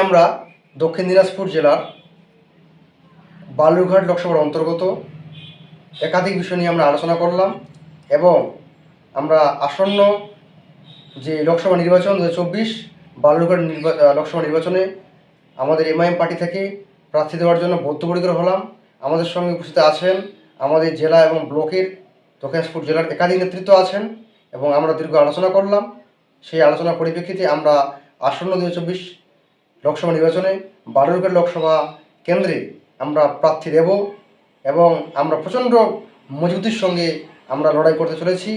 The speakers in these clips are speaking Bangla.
আমরা দক্ষিণ দিনাজপুর জেলার বালুরঘাট লোকসভার অন্তর্গত একাধিক বিষয় নিয়ে আমরা আলোচনা করলাম এবং আমরা আসন্ন যে লোকসভা নির্বাচন 2024 বালুরঘাট লোকসভা নির্বাচনে আমাদের এমআইএম পার্টি থেকে প্রার্থী দেওয়ার জন্য বদ্ধপরিকর হলাম। আমাদের সঙ্গে উপস্থিত আছেন আমাদের জেলা এবং ব্লকের দক্ষিণ দিনাজপুর জেলার একাধিক নেতৃত্ব আছেন এবং আমরা দীর্ঘ আলোচনা করলাম। সেই আলোচনার পরিপ্রেক্ষিতে আমরা আসন্ন 2024 লোকসভা নির্বাচনে বালুরঘাট লোকসভা কেন্দ্রে আমরা প্রার্থী দেব এবং আমরা প্রচণ্ড মজবুতির সঙ্গে আমরা লড়াই করতে চলেছি।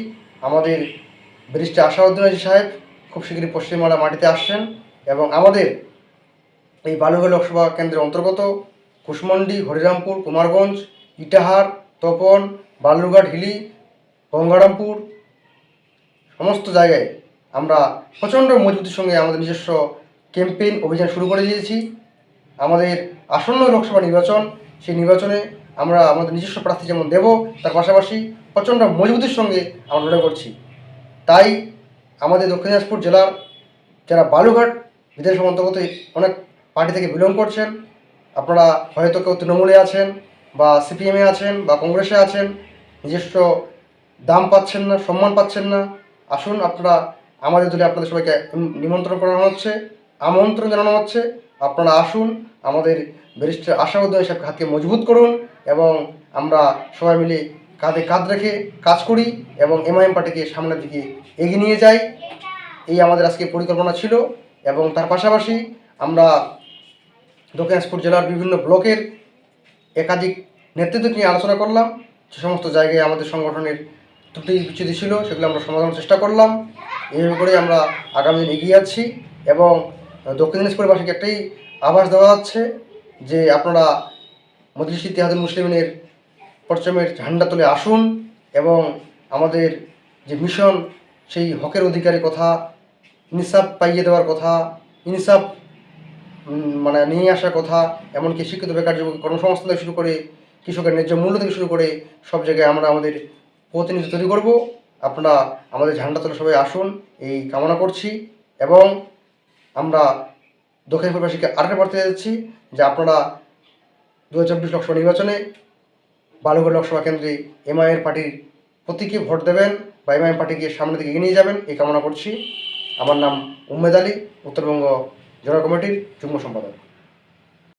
আমাদের ব্যারিস্টার আসাউদ্দিন আজিজ সাহেব খুব শীঘ্রই পশ্চিমবাংলা মাটিতে আসছেন এবং আমাদের এই বালুরঘাট লোকসভা কেন্দ্রের অন্তর্গত কুশমন্ডি, হরিরামপুর, কুমারগঞ্জ, ইটাহার, তপন, বালুরঘাট হিলি, গঙ্গারামপুর সমস্ত জায়গায় আমরা প্রচণ্ড মজবুতির সঙ্গে আমাদের নিজস্ব ক্যাম্পেইন অভিযান শুরু করে দিয়েছি। আমাদের আসন্ন লোকসভা নির্বাচন, সেই নির্বাচনে আমরা আমাদের নিজস্ব প্রার্থী যেমন দেব, তার পাশাপাশি প্রচণ্ড মজবুতির সঙ্গে আমরা লড়াই করছি। তাই আমাদের দক্ষিণ দিনাজপুর জেলার যারা বালুরঘাট বিধানসভা অন্তর্গত অনেক পার্টি থেকে বিলং করছেন, আপনারা হয়তো কেউ তৃণমূলে আছেন বা সিপিএমে আছেন বা কংগ্রেসে আছেন, নিজস্ব দাম পাচ্ছেন না, সম্মান পাচ্ছেন না, আসুন আপনারা আমাদের দলে আপনাদের সবাইকে নিমন্ত্রণ করানো হচ্ছে, আমন্ত্রণ জানানো হচ্ছে। আপনারা আসুন, আমাদের ব্যারিস্টার আসাউদ্দিন সাহেবকে হাতকে মজবুত করুন এবং আমরা সবাই মিলে কাঁধে কাঁধ রেখে কাজ করি এবং এমআইএম পার্টিকে সামনের দিকে এগিয়ে নিয়ে যাই। এই আমাদের আজকে পরিকল্পনা ছিল এবং তার পাশাপাশি আমরা দক্ষিণ দিনাজপুর জেলার বিভিন্ন ব্লকের একাধিক নেতৃত্ব নিয়ে আলোচনা করলাম। যে সমস্ত জায়গায় আমাদের সংগঠনের ত্রুটি বিচ্যুতি ছিল সেগুলো আমরা সমাধানের চেষ্টা করলাম। এইভাবে করে আমরা আগামী দিন এগিয়ে যাচ্ছি এবং দক্ষিণ দিনাজপুরবাসীকে একটাই আভাস দেওয়া যাচ্ছে যে আপনারা মজলিস ইত্তেহাদুল মুসলিমিনের পরচমের ঝান্ডা তুলে আসুন এবং আমাদের যে মিশন, সেই হকের অধিকারের কথা, ইনসাফ পাইয়ে দেওয়ার কথা, ইনসাফ নিয়ে আসার কথা, এমনকি শিক্ষিত বেকার যুবক কর্মসংস্থান থেকে শুরু করে কৃষকের ন্যায্য মূল্য থেকে শুরু করে সব জায়গায় আমরা আমাদের প্রতিনিধি তৈরি করব। আপনারা আমাদের ঝান্ডা তুলে সবাই আসুন, এই কামনা করছি এবং আমরা দক্ষিণ দিনাজপুরবাসীকে আরেকটা বার্তা যাচ্ছি যে আপনারা 2024 লোকসভা নির্বাচনে বালুরঘাট লোকসভা কেন্দ্রে এমআইএম পার্টির প্রতীকে ভোট দেবেন বা এমআইএম পার্টিকে সামনের দিকে এগিয়ে নিয়ে যাবেন, এই কামনা করছি। আমার নাম উম্মেদ আলী, উত্তরবঙ্গ জেলা কমিটির যুগ্ম সম্পাদক।